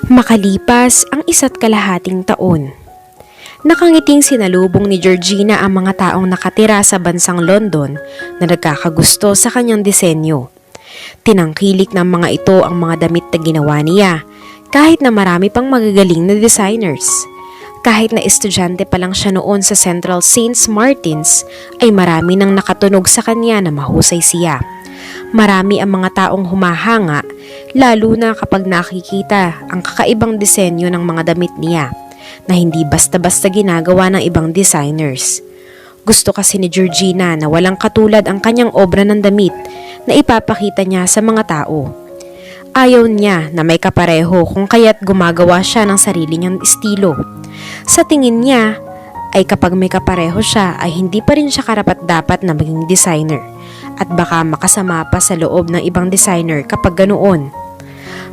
Makalipas ang 1.5 taon, nakangiting sinalubong ni Georgina ang mga taong nakatira sa bansang London na nagkakagusto sa kanyang disenyo. Tinangkilik ng mga ito ang mga damit na ginawa niya, kahit na marami pang magagaling na designers. Kahit na estudyante pa lang siya noon sa Central St. Martins, ay marami nang nakatunog sa kanya na mahusay siya. Marami ang mga taong humahanga, lalo na kapag nakikita ang kakaibang disenyo ng mga damit niya, na hindi basta-basta ginagawa ng ibang designers. Gusto kasi ni Georgina na walang katulad ang kanyang obra ng damit na ipapakita niya sa mga tao. Ayaw niya na may kapareho kung kaya't gumagawa siya ng sarili niyang estilo. Sa tingin niya ay kapag may kapareho siya ay hindi pa rin siya karapat-dapat na maging designer at baka makasama pa sa loob ng ibang designer kapag ganoon.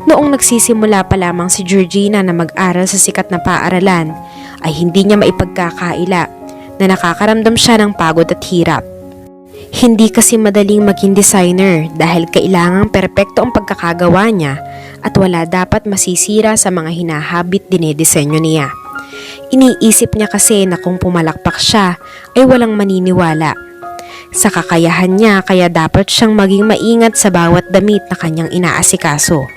Noong nagsisimula pa lamang si Georgina na mag-aral sa sikat na paaralan ay hindi niya maipagkakaila na nakakaramdam siya ng pagod at hirap. Hindi kasi madaling maging designer dahil kailangang perpekto ang pagkakagawa niya at wala dapat masisira sa mga hinahabit dinedisenyo niya. Iniisip niya kasi na kung pumalakpak siya ay walang maniniwala sa kakayahan niya, kaya dapat siyang maging maingat sa bawat damit na kanyang inaasikaso.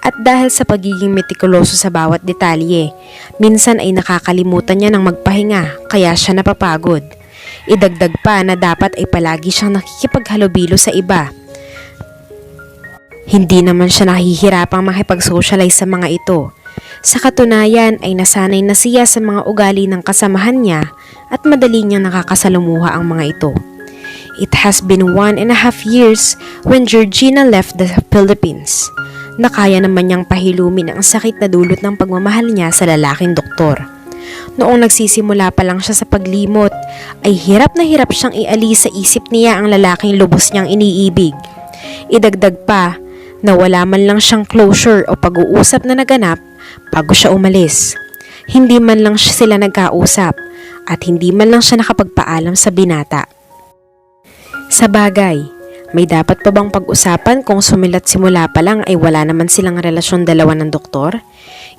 At dahil sa pagiging metikuloso sa bawat detalye, minsan ay nakakalimutan niya ng magpahinga kaya siya napapagod. Idagdag pa na dapat ay palagi siyang nakikipaghalubilo sa iba. Hindi naman siya nahihirapang makipag-socialize sa mga ito. Sa katunayan ay nasanay na siya sa mga ugali ng kasamahan niya at madali niyang nakakasalumuha ang mga ito. It has been 1.5 years when Georgina left the Philippines. Nakaya naman niyang pahilumin ang sakit na dulot ng pagmamahal niya sa lalaking doktor. Noong nagsisimula pa lang siya sa paglimot, ay hirap na hirap siyang ialis sa isip niya ang lalaking lubos niyang iniibig. Idagdag pa na wala man lang siyang closure o pag-uusap na naganap bago siya umalis. Hindi man lang sila nagkausap at hindi man lang siya nakapagpaalam sa binata. Sa bagay, may dapat pa bang pag-usapan kung sumilat simula pa lang ay wala naman silang relasyon dalawa ng doktor?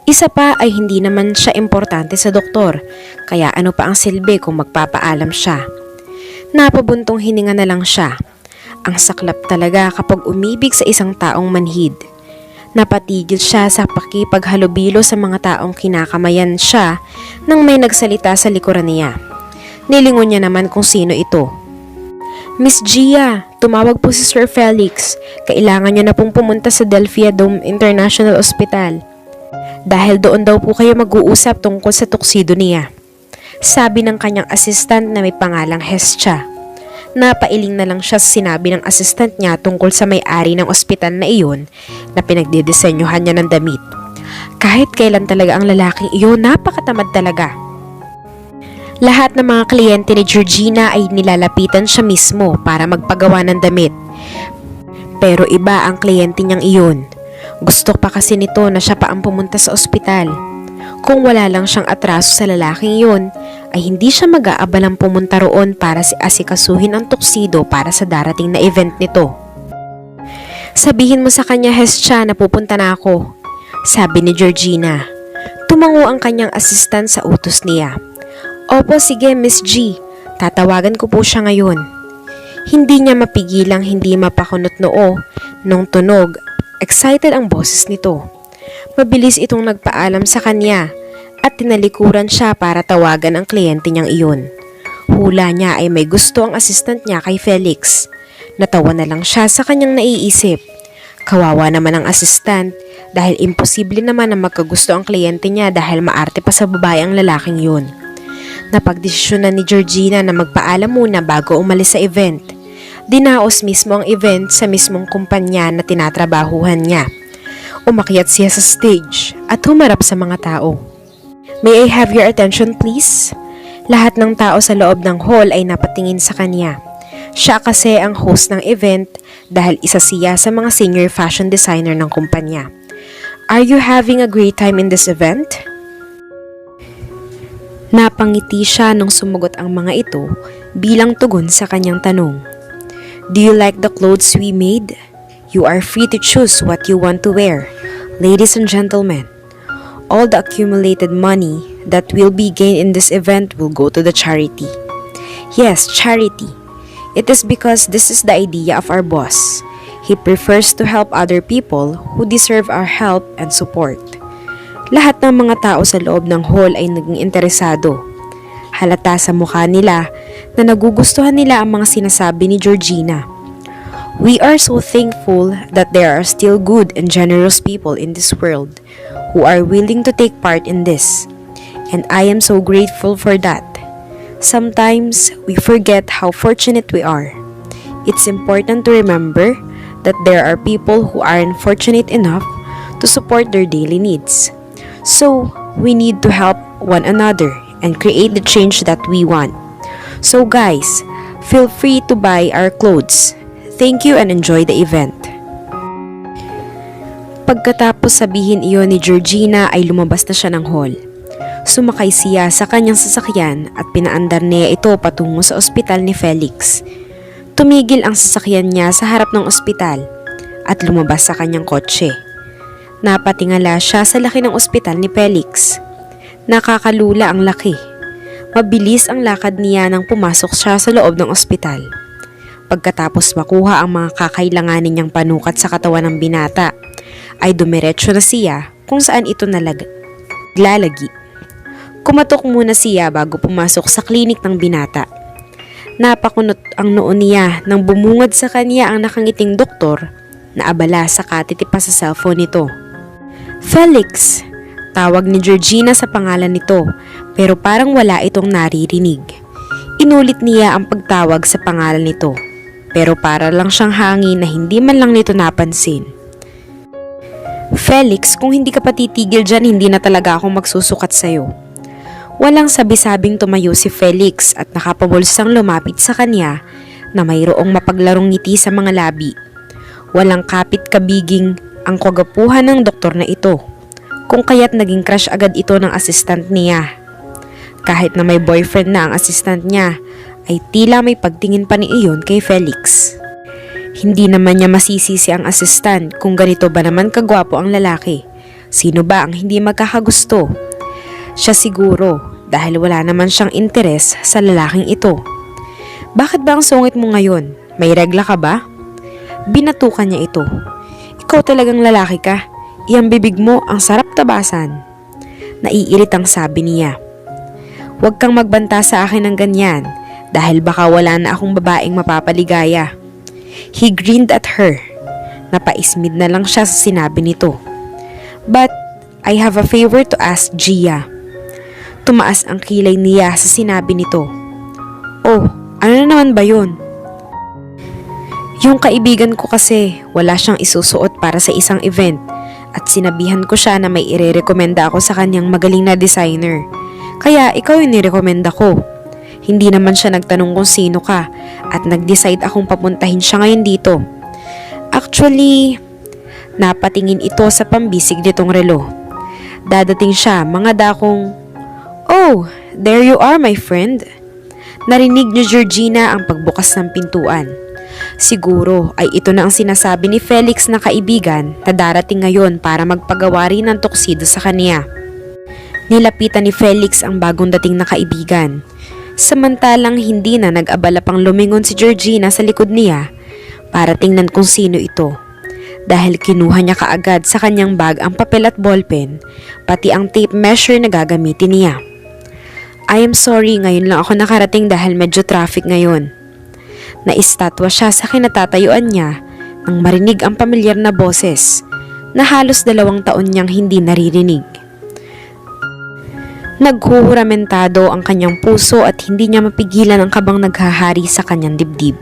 Isa pa ay hindi naman siya importante sa doktor, kaya ano pa ang silbi kung magpapaalam siya? Napabuntong hininga na lang siya. Ang saklap talaga kapag umibig sa isang taong manhid. Napatigil siya sa pakipaghalubilo sa mga taong kinakamayan siya nang may nagsalita sa likuran niya. Nilingon niya naman kung sino ito. Miss Gia, tumawag po si Sir Felix. Kailangan niyo na pong pumunta sa Delphia Dome International Hospital. Dahil doon daw po kayo mag-uusap tungkol sa tuksido niya. Sabi ng kanyang assistant na may pangalang Hestia. Napailing na lang siya sa sinabi ng assistant niya tungkol sa may-ari ng ospital na iyon na pinagdidisenyohan niya ng damit. Kahit kailan talaga ang lalaking iyon, napakatamad talaga. Lahat ng mga kliyente ni Georgina ay nilalapitan siya mismo para magpagawa ng damit. Pero iba ang kliyente niyang iyon. Gusto pa kasi nito na siya pa ang pumunta sa ospital. Kung wala lang siyang atraso sa lalaking iyon, ay hindi siya mag-aabalang pumunta roon para asikasuhin ang tuksido para sa darating na event nito. Sabihin mo sa kanya, Hestia, na pupunta na ako, sabi ni Georgina. Tumango ang kanyang assistant sa utos niya. Opo, sige Miss G, tatawagan ko po siya ngayon. Hindi niya mapigilang hindi mapakunot noo nung tunog. Excited ang boses nito. Mabilis itong nagpaalam sa kanya at tinalikuran siya para tawagan ang kliyente niyang iyon. Hula niya ay may gusto ang assistant niya kay Felix. Natawa na lang siya sa kanyang naiisip. Kawawa naman ang assistant dahil imposible naman na magkagusto ang kliyente niya dahil maarte pa sa babae ang lalaking yun. Napagdesisyonan ni Georgina na magpaalam muna bago umalis sa event. Dinaos mismo ang event sa mismong kumpanya na tinatrabahuhan niya. Umakyat siya sa stage at humarap sa mga tao. May I have your attention please? Lahat ng tao sa loob ng hall ay napatingin sa kanya. Siya kasi ang host ng event dahil isa siya sa mga senior fashion designer ng kumpanya. Are you having a great time in this event? Napangiti siya nung sumagot ang mga ito bilang tugon sa kanyang tanong. Do you like the clothes we made? You are free to choose what you want to wear. Ladies and gentlemen, all the accumulated money that will be gained in this event will go to the charity. Yes, charity. It is because this is the idea of our boss. He prefers to help other people who deserve our help and support. Lahat ng mga tao sa loob ng hall ay naging interesado. Halata sa mukha nila na nagugustuhan nila ang mga sinasabi ni Georgina. We are so thankful that there are still good and generous people in this world who are willing to take part in this. And I am so grateful for that. Sometimes we forget how fortunate we are. It's important to remember that there are people who aren't fortunate enough to support their daily needs. So, we need to help one another and create the change that we want. So guys, feel free to buy our clothes. Thank you and enjoy the event. Pagkatapos sabihin iyon ni Georgina ay lumabas na siya ng hall. Sumakay siya sa kanyang sasakyan at pinaandar niya ito patungo sa ospital ni Felix. Tumigil ang sasakyan niya sa harap ng ospital at lumabas sa kanyang kotse. Napatingala siya sa laki ng ospital ni Felix. Nakakalula ang laki. Mabilis ang lakad niya nang pumasok siya sa loob ng ospital. Pagkatapos makuha ang mga kakailanganin niyang panukat sa katawan ng binata, ay dumiretso na siya kung saan ito naglalagi. Kumatok muna siya bago pumasok sa klinik ng binata. Napakunot ang noo niya nang bumungad sa kanya ang nakangiting doktor na abala sa katitipa sa cellphone nito. Felix! Tawag ni Georgina sa pangalan nito pero parang wala itong naririnig. Inulit niya ang pagtawag sa pangalan nito pero para lang siyang hangin na hindi man lang nito napansin. Felix, kung hindi ka pa titigil dyan, hindi na talaga ako magsusukat sa'yo. Walang sabi-sabing tumayo si Felix at nakapabulsang lumapit sa kanya na mayroong mapaglarong ngiti sa mga labi. Walang kapit-kabiging ang kagapuhan ng doktor na ito, kung kaya't naging crush agad ito ng assistant niya. Kahit na may boyfriend na ang assistant niya, ay tila may pagtingin pa ni iyon kay Felix. Hindi naman niya masisisi ang assistant kung ganito ba naman kagwapo ang lalaki. Sino ba ang hindi magkakagusto? Siya siguro dahil wala naman siyang interes sa lalaking ito. Bakit ba ang sungit mo ngayon? May regla ka ba? Binatukan niya ito. Ikaw talagang lalaki ka. Iyang bibig mo ang sarap tabasan. Naiiritang sabi niya. Huwag kang magbanta sa akin ng ganyan dahil baka wala na akong babaeng mapapaligaya. He grinned at her. Napaismid na lang siya sa sinabi nito. But I have a favor to ask Gia. Tumaas ang kilay niya sa sinabi nito. Oh, ano na naman ba yun? Yung kaibigan ko kasi wala siyang isusuot para sa isang event at sinabihan ko siya na may irerekomenda ako sa kanyang magaling na designer. Kaya ikaw yung nirekomenda ko. Hindi naman siya nagtanong kung sino ka at nag-decide akong papuntahin siya ngayon dito. Actually, napatingin ito sa pambisig nitong relo. Dadating siya mga dakong, "Oh, there you are my friend." Narinig ni Georgina ang pagbukas ng pintuan. Siguro ay ito na ang sinasabi ni Felix na kaibigan na darating ngayon para magpagawa rin ng tuxedo sa kanya. Nilapitan ni Felix ang bagong dating na kaibigan. Samantalang hindi na nag-abala pang lumingon si Georgina sa likod niya para tingnan kung sino ito. Dahil kinuha niya kaagad sa kanyang bag ang papel at ballpen, pati ang tape measure na gagamitin niya. I am sorry, ngayon lang ako nakarating dahil medyo traffic ngayon. Naistatwa siya sa kinatatayuan niya nang marinig ang pamilyar na boses na halos 2 taon niyang hindi naririnig. Naghuhuramentado ang kanyang puso at hindi niya mapigilan ang kabang naghahari sa kanyang dibdib.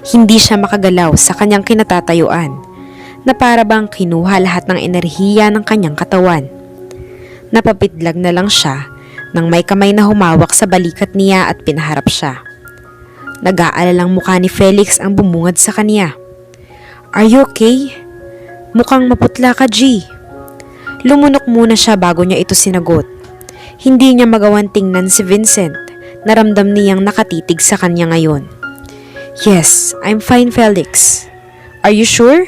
Hindi siya makagalaw sa kanyang kinatatayuan na para bang kinuha lahat ng enerhiya ng kanyang katawan. Napapidlag na lang siya nang may kamay na humawak sa balikat niya at pinaharap siya. Nag-aalalang mukha ni Felix ang bumungad sa kanya. Are you okay? Mukhang maputla ka, G. Lumunok muna siya bago niya ito sinagot. Hindi niya magawang tingnan si Vincent. Naramdam niyang nakatitig sa kanya ngayon. Yes, I'm fine, Felix. Are you sure?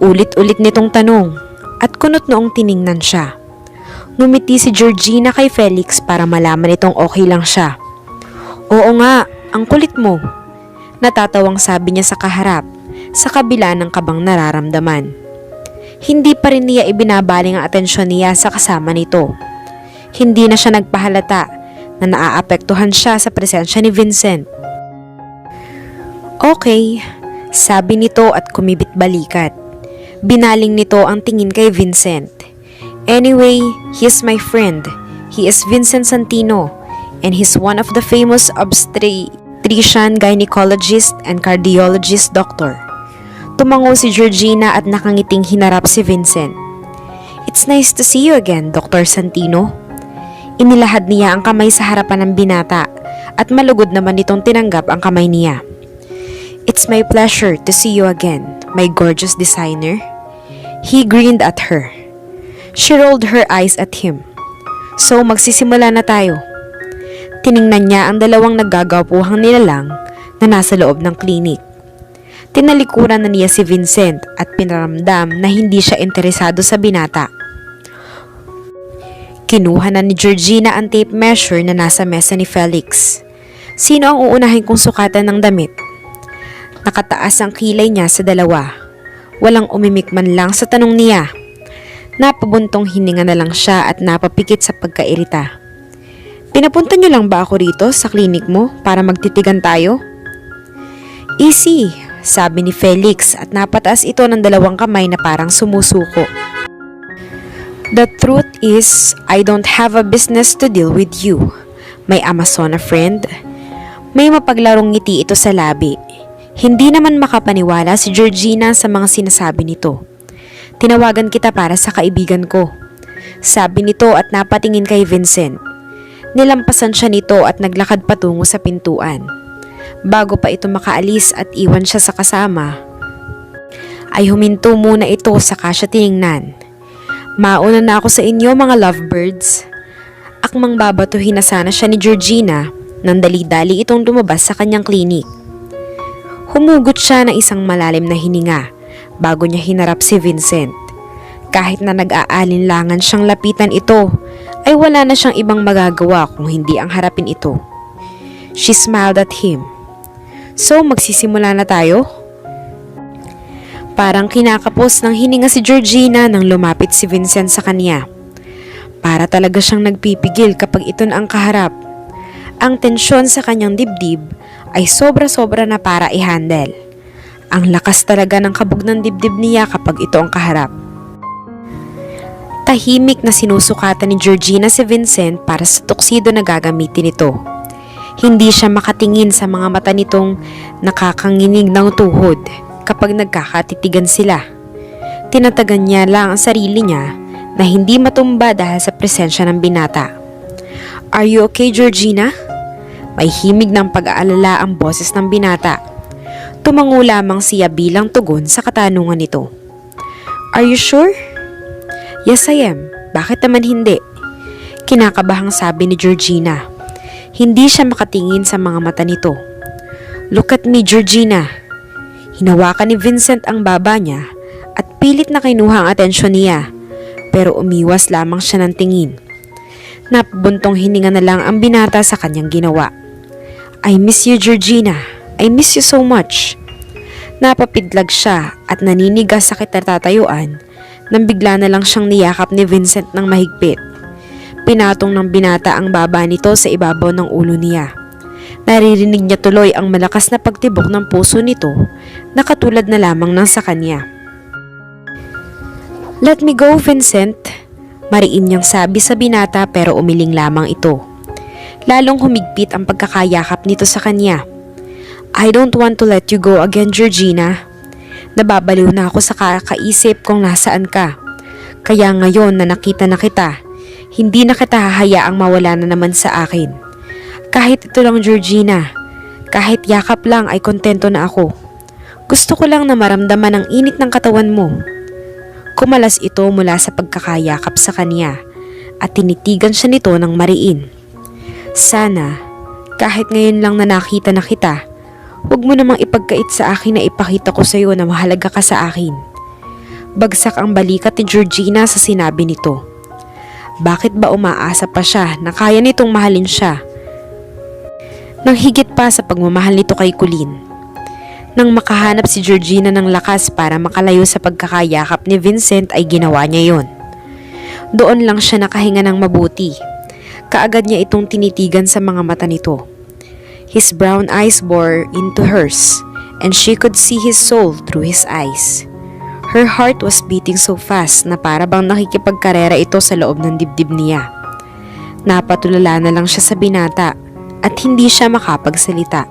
Ulit-ulit nitong tanong at kunot noong tiningnan siya. Ngumiti si Georgina kay Felix para malaman itong okay lang siya. Oo nga, ang kulit mo. Natatawang sabi niya sa kaharap, sa kabila ng kabang nararamdaman. Hindi pa rin niya ibinabaling ang atensyon niya sa kasama nito. Hindi na siya nagpahalata na naaapektuhan siya sa presensya ni Vincent. Okay, sabi nito at kumibit balikat. Binaling nito ang tingin kay Vincent. Anyway, he is my friend. He is Vincent Santino and he's one of the famous obstetrician, gynecologist and cardiologist doctor. Tumango si Georgina at nakangiting hinarap si Vincent. It's nice to see you again, Dr. Santino. Inilahad niya ang kamay sa harapan ng binata at malugod naman nitong tinanggap ang kamay niya. It's my pleasure to see you again, my gorgeous designer. He grinned at her. She rolled her eyes at him. So magsisimula na tayo. Tiningnan niya ang dalawang naggagapuhang nilalang na nasa loob ng klinik. Tinalikuran na niya si Vincent at pinaramdam na hindi siya interesado sa binata. Kinuha na ni Georgina ang tape measure na nasa mesa ni Felix. Sino ang uunahin kong sukatan ng damit? Nakataas ang kilay niya sa dalawa. Walang umimik man lang sa tanong niya. Napabuntong hininga na lang siya at napapikit sa pagkairita. Pinapunta niyo lang ba ako rito sa klinik mo para magtitigan tayo? Easy, sabi ni Felix at napataas ito ng dalawang kamay na parang sumusuko. The truth is, I don't have a business to deal with you. May Amazona friend. May mapaglarong ngiti ito sa labi. Hindi naman makapaniwala si Georgina sa mga sinasabi nito. Tinawagan kita para sa kaibigan ko, sabi nito at napatingin kay Vincent. Nilampasan siya nito at naglakad patungo sa pintuan. Bago pa ito makaalis at iwan siya sa kasama, ay huminto muna ito saka siya tiningnan. Mauna na ako sa inyo mga lovebirds. Akmang babatuhin na sana siya ni Georgina nang dali-dali itong lumabas sa kanyang klinik. Humugot siya ng isang malalim na hininga bago niya hinarap si Vincent. Kahit na nag-aalinlangan siyang lapitan ito, ay wala na siyang ibang magagawa kung hindi ang harapin ito. She smiled at him. So, magsisimula na tayo? Parang kinakapos ng hininga si Georgina nang lumapit si Vincent sa kanya. Para talaga siyang nagpipigil kapag ito na ang kaharap. Ang tensyon sa kanyang dibdib ay sobra-sobra na para i-handle. Ang lakas talaga ng kabog ng dibdib niya kapag ito ang kaharap. Tahimik na sinusukatan ni Georgina si Vincent para sa tuksido na gagamitin ito. Hindi siya makatingin sa mga mata nitong nakakanginig ng tuhod kapag nagkakatitigan sila. Tinatagan niya lang ang sarili niya na hindi matumba dahil sa presensya ng binata. Are you okay, Georgina? May himig ng pag-aalala ang boses ng binata. Tumango lamang siya bilang tugon sa katanungan nito. Are you sure? Yes, I am. Bakit naman hindi? Kinakabahang sabi ni Georgina. Hindi siya makatingin sa mga mata nito. Look at me, Georgina. Hinawakan ni Vincent ang baba niya at pilit na kinuha ang atensyon niya, pero umiwas lamang siya ng tingin. Napabuntong hininga na lang ang binata sa kanyang ginawa. I miss you, Georgina. I miss you so much. Napapidlag siya at naninigas sa kitatatayuan nang bigla na lang siyang niyakap ni Vincent ng mahigpit. Pinatong ng binata ang baba nito sa ibabaw ng ulo niya. Naririnig niya tuloy ang malakas na pagtibok ng puso nito na katulad na lamang ng sa kanya. Let me go, Vincent. Mariin niyang sabi sa binata pero umiling lamang ito. Lalong humigpit ang pagkakayakap nito sa kanya. I don't want to let you go again, Georgina. Nababaliw na ako sa kakaisip kung nasaan ka. Kaya ngayon na nakita na kita, hindi na kita hahayaang mawala na naman sa akin. Kahit ito lang, Georgina. Kahit yakap lang ay kontento na ako. Gusto ko lang na maramdaman ang init ng katawan mo. Kumalas ito mula sa pagkakayakap sa kanya at tinitigan siya nito ng mariin. Sana, kahit ngayon lang na nakita na kita, huwag mo namang ipagkait sa akin na ipakita ko sa iyo na mahalaga ka sa akin. Bagsak ang balikat ni Georgina sa sinabi nito. Bakit ba umaasa pa siya na kaya nitong mahalin siya? Nang higit pa sa pagmamahal nito kay Colleen. Nang makahanap si Georgina ng lakas para makalayo sa pagkakayakap ni Vincent ay ginawa niya yon. Doon lang siya nakahinga ng mabuti. Kaagad niya itong tinitigan sa mga mata nito. His brown eyes bore into hers, and she could see his soul through his eyes. Her heart was beating so fast na para bang nakikipagkarera ito sa loob ng dibdib niya. Napatulala na lang siya sa binata at hindi siya makapagsalita.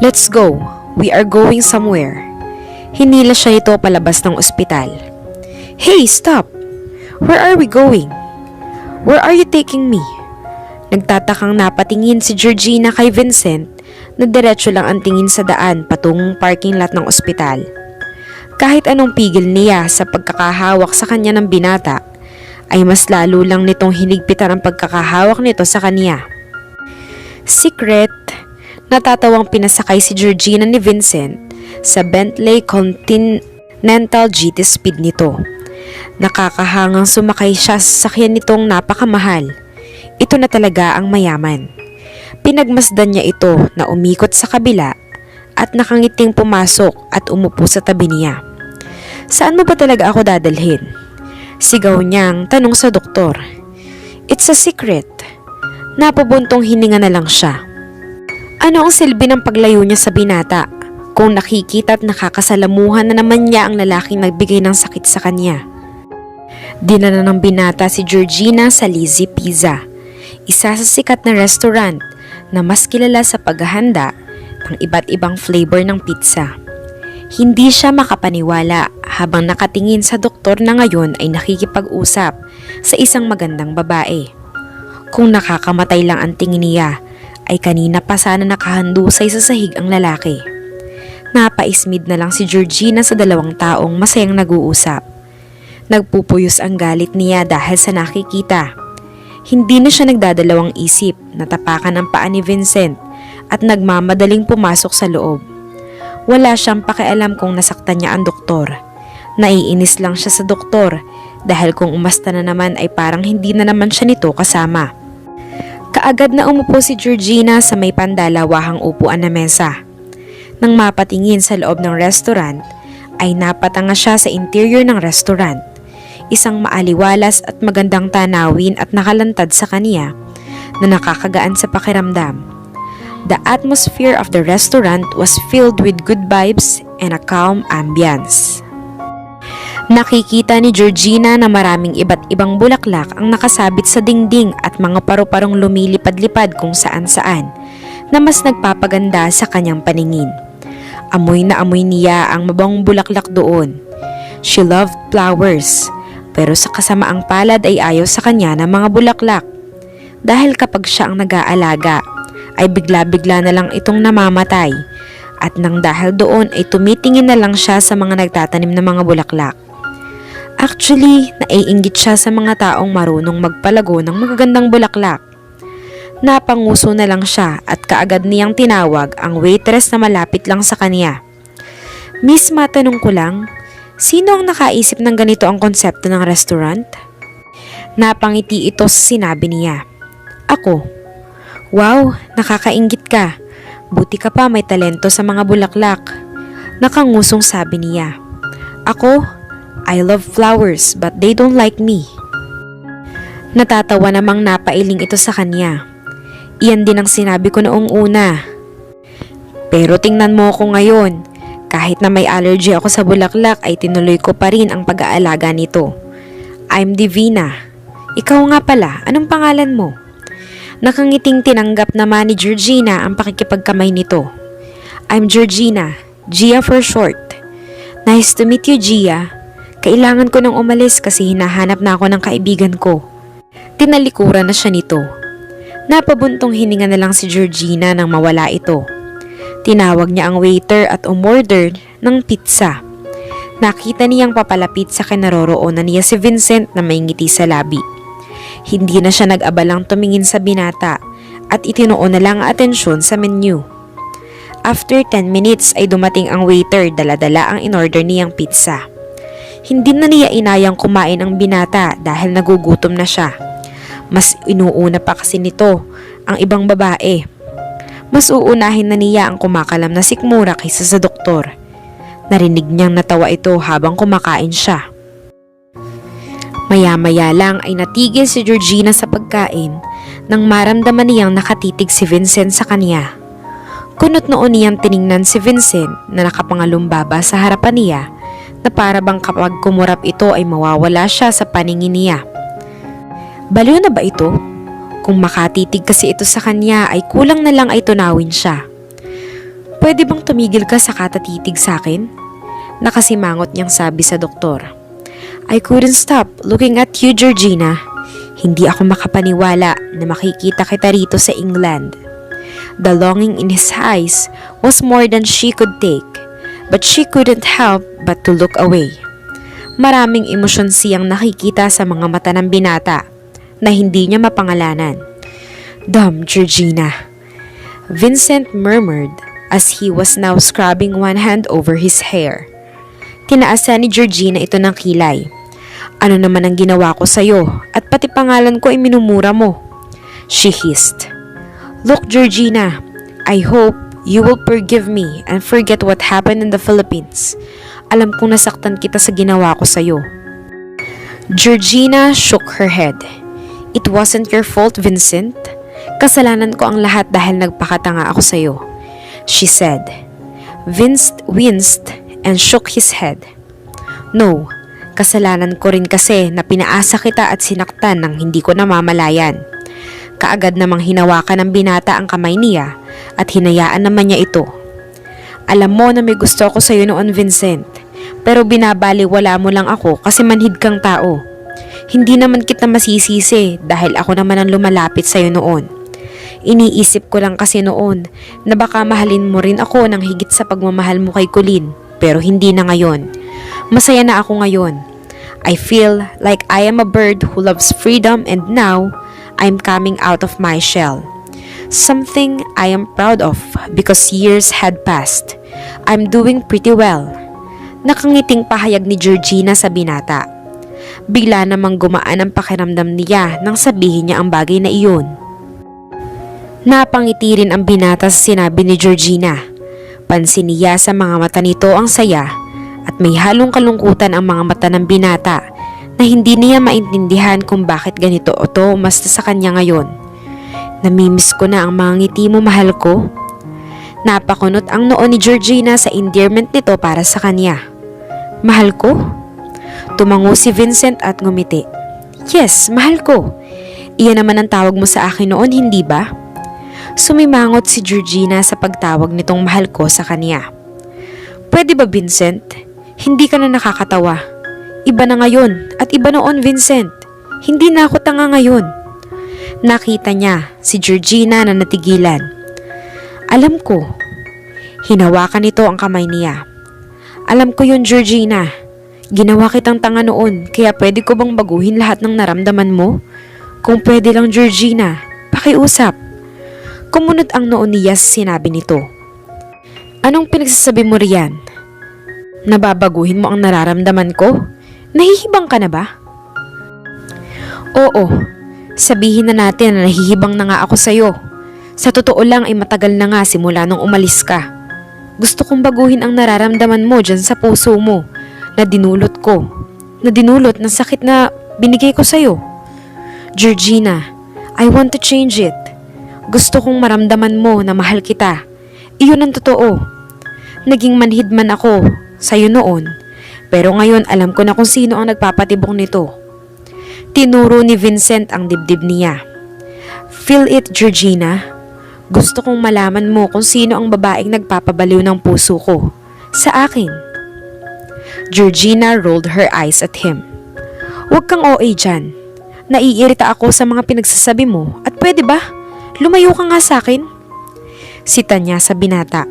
"Let's go. We are going somewhere." Hinila siya nito palabas ng ospital. "Hey, stop! Where are we going? Where are you taking me?" Nagtatakang napatingin si Georgina kay Vincent na diretso lang ang tingin sa daan patungong parking lot ng ospital. Kahit anong pigil niya sa pagkakahawak sa kanya ng binata, ay mas lalo lang nitong hinigpitan ang pagkakahawak nito sa kanya. Secret, natatawang pinasakay si Georgina ni Vincent sa Bentley Continental GT Speed nito. Nakakahangang sumakay siya sa sakyan nitong napakamahal. Ito na talaga ang mayaman. Pinagmasdan niya ito na umikot sa kabila at nakangiting pumasok at umupo sa tabi niya. "Saan mo ba talaga ako dadalhin?" Sigaw niyang tanong sa doktor. "It's a secret." Napabuntong hininga na lang siya. Ano ang silbi ng paglayo niya sa binata kung nakikita at nakakasalamuhan na naman niya ang lalaking nagbigay ng sakit sa kanya? Dinala ng binata si Georgina sa Lizzie Pizza, isa sa sikat na restaurant na mas kilala sa paghahanda ng iba't ibang flavor ng pizza. Hindi siya makapaniwala habang nakatingin sa doktor na ngayon ay nakikipag-usap sa isang magandang babae. Kung nakakamatay lang ang tingin niya, ay kanina pa sana nakahandusay sa sahig ang lalaki. Napaismid na lang si Georgina sa dalawang taong masayang nag-uusap. Nagpupuyos ang galit niya dahil sa nakikita. Hindi na siya nagdadalawang isip na tapakan ang paa ni Vincent at nagmamadaling pumasok sa loob. Wala siyang pakialam kung nasaktan niya ang doktor. Naiinis lang siya sa doktor dahil kung umasta na naman ay parang hindi na naman siya nito kasama. Kaagad na umupo si Georgina sa may pandalawahang upuan na mesa. Nang mapatingin sa loob ng restaurant, ay napatanga siya sa interior ng restaurant. Isang maaliwalas at magandang tanawin at nakalantad sa kaniya na nakakagaan sa pakiramdam. The atmosphere of the restaurant was filled with good vibes and a calm ambience. Nakikita ni Georgina na maraming iba't ibang bulaklak ang nakasabit sa dingding at mga paru-parong lumilipad-lipad kung saan-saan na mas nagpapaganda sa kanyang paningin. Amoy na amoy niya ang mabangong bulaklak doon. She loved flowers, pero sa kasamaang palad ay ayaw sa kanya ng mga bulaklak. Dahil kapag siya ang nag-aalaga, ay bigla-bigla na lang itong namamatay. At nang dahil doon ay tumitingin na lang siya sa mga nagtatanim ng mga bulaklak. Actually, naiinggit siya sa mga taong marunong magpalago ng magagandang bulaklak. Napanguso na lang siya at kaagad niyang tinawag ang waitress na malapit lang sa kanya. "Miss, matanong ko lang, sino ang nakaisip ng ganito ang konsepto ng restaurant?" Napangiti ito sa sinabi niya. "Ako." "Wow, nakakainggit ka. Buti ka pa may talento sa mga bulaklak." Nakangusong sabi niya. "Ako, I love flowers but they don't like me." Natatawa namang napailing ito sa kanya. Iyan din ang sinabi ko noong una. Pero tingnan mo ako ngayon. Kahit na may allergy ako sa bulaklak ay tinuloy ko pa rin ang pag-aalaga nito. I'm Divina. Ikaw nga pala, anong pangalan mo? Nakangiting tinanggap naman ni Georgina ang pakikipagkamay nito. I'm Georgina, Gia for short. Nice to meet you, Gia. Kailangan ko nang umalis kasi hinahanap na ako ng kaibigan ko. Tinalikuran na siya nito. Napabuntong hininga na lang si Georgina nang mawala ito. Tinawag niya ang waiter at umorder ng pizza. Nakita niyang papalapit sa kinaroroonan niya si Vincent na may ngiti sa labi. Hindi na siya nag-abalang tumingin sa binata at itinuon na lang ang atensyon sa menu. After 10 minutes ay dumating ang waiter, dala-dala ang in-order niyang pizza. Hindi na niya inayang kumain ang binata dahil nagugutom na siya. Mas inuuna pa kasi nito ang ibang babae. Mas uunahin na niya ang kumakalam na sikmura kaysa sa doktor. Narinig niyang natawa ito habang kumakain siya. Maya-maya lang ay natigil si Georgina sa pagkain nang maramdaman niyang nakatitig si Vincent sa kanya. Kunot noon niyang tiningnan si Vincent na nakapangalumbaba sa harapan niya na para bang kapag kumurap ito ay mawawala siya sa paningin niya. Baliw na ba ito? Kung makatitig kasi ito sa kanya ay kulang na lang ay tunawin siya. Pwede bang tumigil ka sa katatitig sa akin? Nakasimangot niyang sabi sa doktor. I couldn't stop looking at you, Georgina. Hindi ako makapaniwala na makikita kita rito sa England. The longing in his eyes was more than she could take, but she couldn't help but to look away. Maraming emosyon siyang nakikita sa mga mata ng binata na hindi niya mapangalanan. Dumb Georgina, Vincent murmured as he was now scrubbing one hand over his hair. Tinaasan ni Georgina ito ng kilay. Ano naman ang ginawa ko sa'yo at pati pangalan ko ay minumura mo? She hissed. Look Georgina, I hope you will forgive me and forget what happened in the Philippines. Alam kong nasaktan kita sa ginawa ko sa'yo. Georgina shook her head. It wasn't your fault, Vincent. Kasalanan ko ang lahat dahil nagpakatanga ako sa'yo, she said. Vince winced and shook his head. No, kasalanan ko rin kasi na pinaasa kita at sinaktan nang hindi ko namamalayan. Kaagad namang hinawakan ng binata ang kamay niya at hinayaan naman niya ito. Alam mo na may gusto ako sa'yo noon, Vincent, pero binabaliwala mo lang ako kasi manhid kang tao. Hindi naman kita masisisi dahil ako naman ang lumalapit sa'yo noon. Iniisip ko lang kasi noon na baka mahalin mo rin ako ng higit sa pagmamahal mo kay Colleen, pero hindi na ngayon. Masaya na ako ngayon. I feel like I am a bird who loves freedom and now I'm coming out of my shell. Something I am proud of because years had passed. I'm doing pretty well. Nakangiting pahayag ni Georgina sa binata. Bigla namang gumaan ang pakiramdam niya nang sabihin niya ang bagay na iyon. Napangiti rin ang binata sa sinabi ni Georgina. Pansin niya sa mga mata nito ang saya at may halong kalungkutan ang mga mata ng binata na hindi niya maintindihan kung bakit ganito o to umasta sa kanya ngayon. Namimiss ko na ang mga ngiti mo, mahal ko. Napakunot ang noo ni Georgina sa endearment nito para sa kanya. Mahal ko? Tumango si Vincent at ngumiti. Yes, mahal ko. Iyan naman ang tawag mo sa akin noon, hindi ba? Sumimangot si Georgina sa pagtawag nitong mahal ko sa kanya. Pwede ba, Vincent? Hindi ka na nakakatawa. Iba na ngayon at iba noon, Vincent. Hindi na ako tanga ngayon. Nakita niya si Georgina na natigilan. Alam ko. Hinawakan nito ang kamay niya. Alam ko yun, Georgina. Ginawa kitang tanga noon, kaya pwede ko bang baguhin lahat ng naramdaman mo? Kung pwede lang, Georgina, pakiusap. Kumunot ang noo niya sa sinabi nito. Anong pinagsasabi mo riyan? Nababaguhin mo ang nararamdaman ko? Nahihibang ka na ba? Oo, sabihin na natin na nahihibang na nga ako sa'yo. Sa totoo lang ay matagal na nga simula nung umalis ka. Gusto kong baguhin ang nararamdaman mo dyan sa puso mo. Na dinulot ng sakit na binigay ko sa'yo. Georgina, I want to change it. Gusto kong maramdaman mo na mahal kita. Iyon ang totoo. Naging manhid man ako sa'yo noon, pero ngayon alam ko na kung sino ang nagpapatibok nito. Tinuro ni Vincent ang dibdib niya. Feel it, Georgina. Gusto kong malaman mo kung sino ang babaeng nagpapabaliw ng puso ko. Sa akin. Georgina rolled her eyes at him. Huwag kang OA dyan. Naiirita ako sa mga pinagsasabi mo at pwede ba? Lumayo ka nga sa akin. Sita niya sa binata.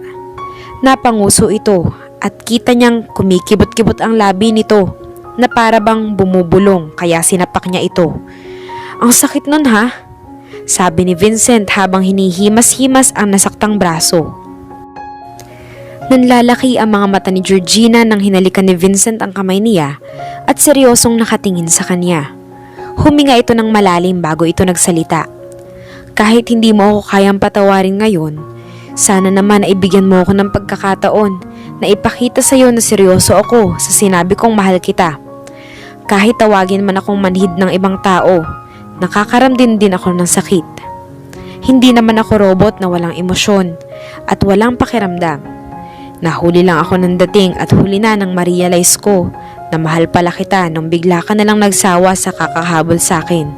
Napanguso ito at kita niyang kumikibot-kibot ang labi nito na para bang bumubulong kaya sinapak niya ito. Ang sakit nun ha? Sabi ni Vincent habang hinihimas-himas ang nasaktang braso. Nanlalaki ang mga mata ni Georgina nang hinalikan ni Vincent ang kamay niya at seryosong nakatingin sa kanya. Huminga ito ng malalim bago ito nagsalita. Kahit hindi mo ako kayang patawarin ngayon, sana naman ay bigyan mo ako ng pagkakataon na ipakita sa iyo na seryoso ako sa sinabi kong mahal kita. Kahit tawagin man akong manhid ng ibang tao, nakakaramdam din ako ng sakit. Hindi naman ako robot na walang emosyon at walang pakiramdam. Nahuli lang ako ng dating at huli na nang ma-realize ko na mahal pala kita nung bigla ka nalang nagsawa sa kakahabol sa akin.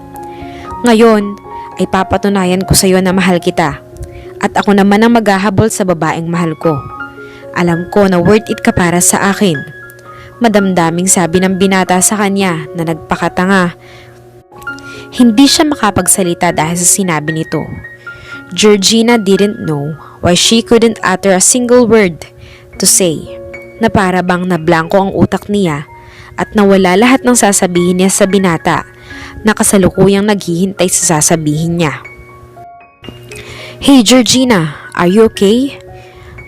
Ngayon ay papatunayan ko sa iyo na mahal kita at ako naman ang maghahabol sa babaeng mahal ko. Alam ko na worth it ka para sa akin. Madamdaming sabi ng binata sa kanya na nagpakatanga. Hindi siya makapagsalita dahil sa sinabi nito. Georgina didn't know why she couldn't utter a single word to say, na para bang nablangko ang utak niya at nawala lahat ng sasabihin niya sa binata na kasalukuyang naghihintay sa sasabihin niya. Hey Georgina, are you okay?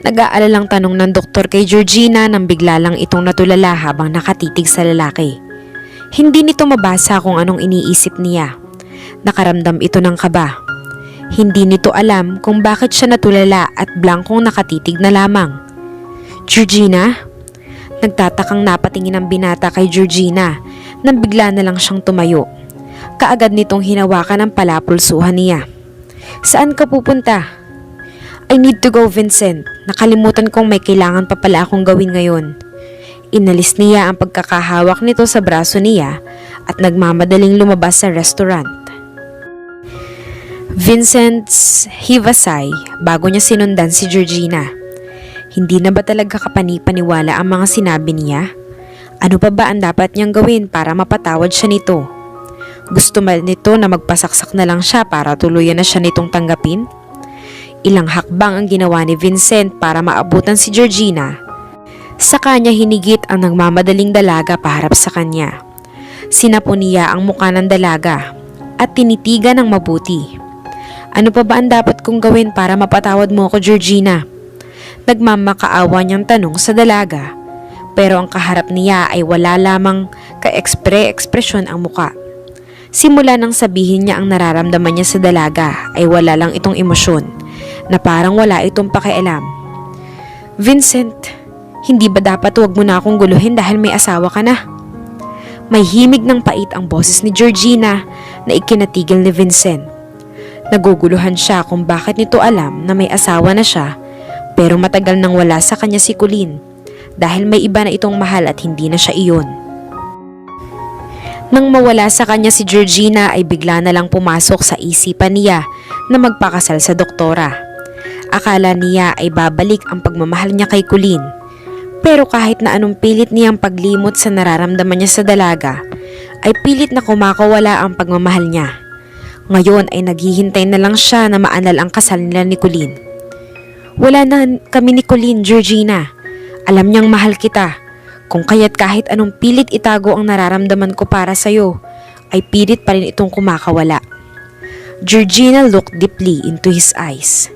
Nag-aalalang tanong ng doktor kay Georgina nang bigla lang itong natulala habang nakatitig sa lalaki. Hindi nito mabasa kung anong iniisip niya. Nakaramdam ito ng kaba. Hindi nito alam kung bakit siya natulala at blankong nakatitig na lamang. Georgina? Nagtatakang napatingin ang binata kay Georgina nang bigla na lang siyang tumayo. Kaagad nitong hinawakan ang palapulsuhan niya. Saan ka pupunta? I need to go, Vincent. Nakalimutan kong may kailangan pa pala akong gawin ngayon. Inalis niya ang pagkakahawak nito sa braso niya at nagmamadaling lumabas sa restaurant. Vincent's heave a sigh bago niya sinundan si Georgina. Hindi na ba talaga kapani-paniwala ang mga sinabi niya? Ano pa ba ang dapat niyang gawin para mapatawad siya nito? Gusto man nito na magpasaksak na lang siya para tuluyan na siya nitong tanggapin? Ilang hakbang ang ginawa ni Vincent para maabutan si Georgina. Sa kanya hinigit ang nagmamadaling dalaga paharap sa kanya. Sinapo niya ang mukha ng dalaga at tinitigan ng mabuti. Ano pa ba ang dapat kong gawin para mapatawad mo ako, Georgina? Nagmamakaawa niyang tanong sa dalaga, pero ang kaharap niya ay wala lamang ka-ekspresyon ang muka. Simula nang sabihin niya ang nararamdaman niya sa dalaga ay wala lang itong emosyon na parang wala itong pakialam. Vincent, hindi ba dapat huwag mo na akong guluhin dahil may asawa ka na? May himig ng pait ang boses ni Georgina na ikinatigil ni Vincent. Naguguluhan siya kung bakit nito alam na may asawa na siya pero matagal nang wala sa kanya si Colleen dahil may iba na itong mahal at hindi na siya iyon. Nang mawala sa kanya si Georgina ay bigla na lang pumasok sa isipan niya na magpakasal sa doktora. Akala niya ay babalik ang pagmamahal niya kay Colleen. Pero kahit na anong pilit niyang paglimot sa nararamdaman niya sa dalaga, ay pilit na kumakawala ang pagmamahal niya. Ngayon ay naghihintay na lang siya na maanal ang kasal nila ni Colleen. Wala na kami ni Colleen, Georgina. Alam niyang mahal kita. Kung kaya't kahit anong pilit itago ang nararamdaman ko para sa'yo, ay pilit pa rin itong kumakawala. Georgina looked deeply into his eyes.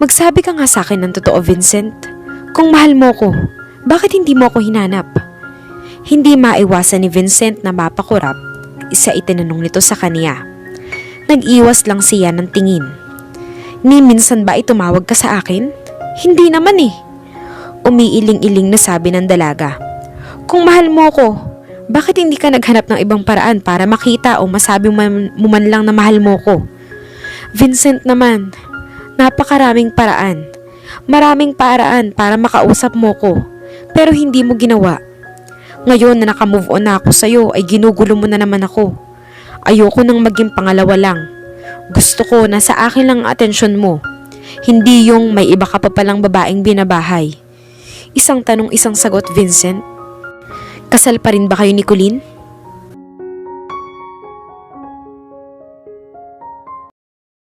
Magsabi ka nga sa akin ng totoo, Vincent. Kung mahal mo ko, bakit hindi mo ako hinanap? Hindi maiwasan ni Vincent na mapakurap, isa itinanong nito sa kanya. Nag-iwas lang siya ng tingin. Ni minsan ba tumawag ka sa akin? Hindi naman eh. Umiiling-iling na sabi ng dalaga. Kung mahal mo ko, bakit hindi ka naghanap ng ibang paraan para makita o masabi mo man lang na mahal mo ko? Vincent naman, napakaraming paraan. Maraming paraan para makausap mo ko, pero hindi mo ginawa. Ngayon na nakamove on na ako sa'yo ay ginugulo mo na naman ako. Ayoko nang maging pangalawa lang. Gusto ko na sa akin lang ang atensyon mo. Hindi yung may iba ka pa palang babaeng binabahay. Isang tanong isang sagot, Vincent. Kasal pa rin ba kayo ni Colleen?